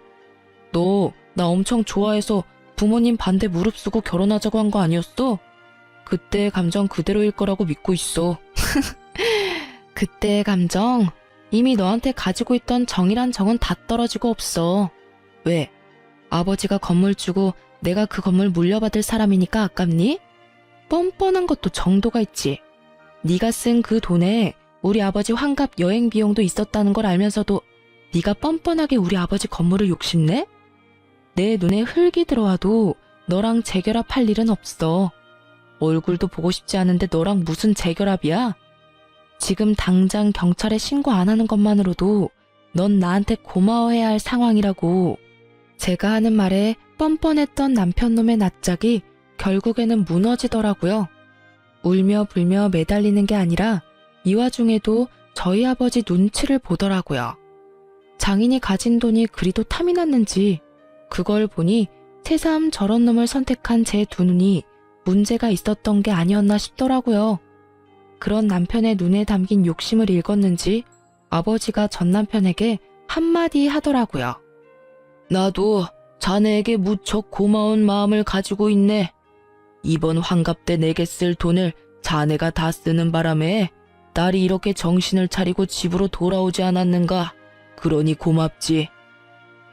너 나 엄청 좋아해서 부모님 반대 무릅쓰고 결혼하자고 한 거 아니었어? 그때의 감정 그대로일 거라고 믿고 있어. 그때의 감정? 이미 너한테 가지고 있던 정이란 정은 다 떨어지고 없어. 왜? 아버지가 건물 주고 내가 그 건물 물려받을 사람이니까 아깝니? 뻔뻔한 것도 정도가 있지. 네가 쓴 그 돈에 우리 아버지 환갑 여행 비용도 있었다는 걸 알면서도 네가 뻔뻔하게 우리 아버지 건물을 욕심내? 내 눈에 흙이 들어와도 너랑 재결합할 일은 없어. 얼굴도 보고 싶지 않은데 너랑 무슨 재결합이야? 지금 당장 경찰에 신고 안 하는 것만으로도 넌 나한테 고마워해야 할 상황이라고. 제가 하는 말에 뻔뻔했던 남편놈의 낯짝이 결국에는 무너지더라고요. 울며 불며 매달리는 게 아니라 이 와중에도 저희 아버지 눈치를 보더라고요. 장인이 가진 돈이 그리도 탐이 났는지 그걸 보니 새삼 저런 놈을 선택한 제 두 눈이 문제가 있었던 게 아니었나 싶더라고요. 그런 남편의 눈에 담긴 욕심을 읽었는지 아버지가 전 남편에게 한마디 하더라고요. 나도 자네에게 무척 고마운 마음을 가지고 있네. 이번 환갑 때 내게 쓸 돈을 자네가 다 쓰는 바람에 딸이 이렇게 정신을 차리고 집으로 돌아오지 않았는가. 그러니 고맙지.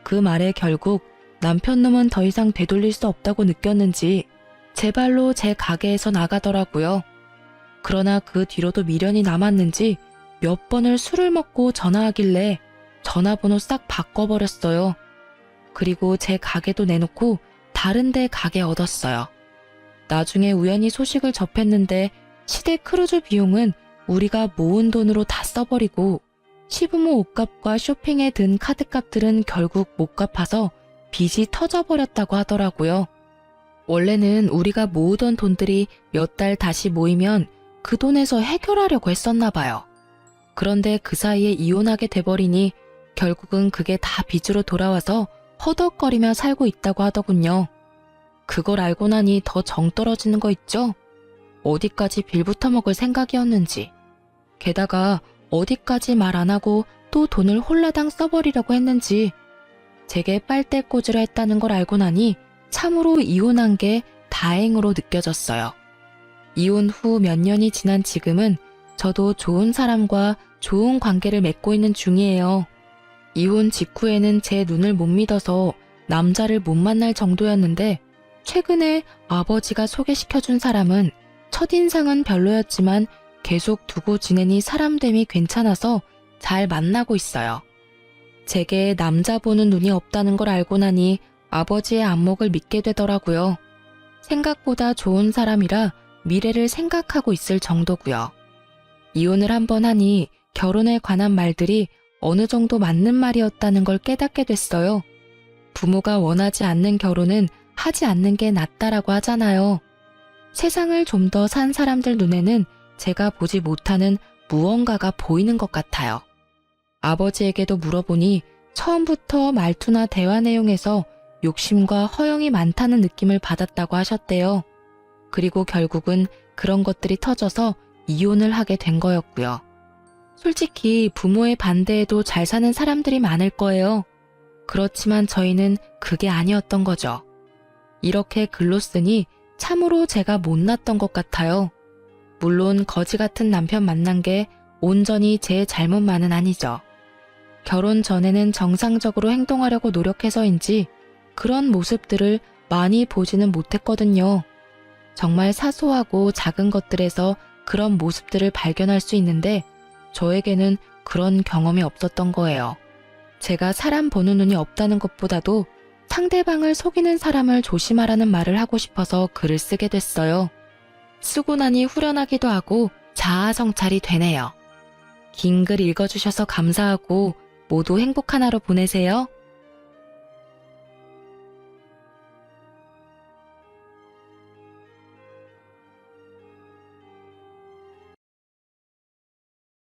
그 말에 결국 남편놈은 더 이상 되돌릴 수 없다고 느꼈는지 제 발로 제 가게에서 나가더라고요. 그러나 그 뒤로도 미련이 남았는지 몇 번을 술을 먹고 전화하길래 전화번호 싹 바꿔버렸어요. 그리고 제 가게도 내놓고 다른 데 가게 얻었어요. 나중에 우연히 소식을 접했는데 시댁 크루즈 비용은 우리가 모은 돈으로 다 써버리고 시부모 옷값과 쇼핑에 든 카드값들은 결국 못 갚아서 빚이 터져버렸다고 하더라고요. 원래는 우리가 모으던 돈들이 몇 달 다시 모이면 그 돈에서 해결하려고 했었나 봐요. 그런데 그 사이에 이혼하게 돼버리니 결국은 그게 다 빚으로 돌아와서 허덕거리며 살고 있다고 하더군요. 그걸 알고 나니 더 정 떨어지는 거 있죠? 어디까지 빌부터 먹을 생각이었는지. 게다가 어디까지 말 안 하고 또 돈을 홀라당 써버리려고 했는지. 제게 빨대꽂으려 했다는 걸 알고 나니 참으로 이혼한 게 다행으로 느껴졌어요. 이혼 후 몇 년이 지난 지금은 저도 좋은 사람과 좋은 관계를 맺고 있는 중이에요. 이혼 직후에는 제 눈을 못 믿어서 남자를 못 만날 정도였는데 최근에 아버지가 소개시켜준 사람은 첫인상은 별로였지만 계속 두고 지내니 사람됨이 괜찮아서 잘 만나고 있어요. 제게 남자 보는 눈이 없다는 걸 알고 나니 아버지의 안목을 믿게 되더라고요. 생각보다 좋은 사람이라 미래를 생각하고 있을 정도고요. 이혼을 한번 하니 결혼에 관한 말들이 어느 정도 맞는 말이었다는 걸 깨닫게 됐어요. 부모가 원하지 않는 결혼은 하지 않는 게 낫다라고 하잖아요. 세상을 좀 더 산 사람들 눈에는 제가 보지 못하는 무언가가 보이는 것 같아요. 아버지에게도 물어보니 처음부터 말투나 대화 내용에서 욕심과 허영이 많다는 느낌을 받았다고 하셨대요. 그리고 결국은 그런 것들이 터져서 이혼을 하게 된 거였고요. 솔직히 부모의 반대에도 잘 사는 사람들이 많을 거예요. 그렇지만 저희는 그게 아니었던 거죠. 이렇게 글로 쓰니 참으로 제가 못났던 것 같아요. 물론 거지 같은 남편 만난 게 온전히 제 잘못만은 아니죠. 결혼 전에는 정상적으로 행동하려고 노력해서인지 그런 모습들을 많이 보지는 못했거든요. 정말 사소하고 작은 것들에서 그런 모습들을 발견할 수 있는데 저에게는 그런 경험이 없었던 거예요. 제가 사람 보는 눈이 없다는 것보다도 상대방을 속이는 사람을 조심하라는 말을 하고 싶어서 글을 쓰게 됐어요. 쓰고 나니 후련하기도 하고 자아 성찰이 되네요. 긴 글 읽어주셔서 감사하고 모두 행복한 하루 보내세요.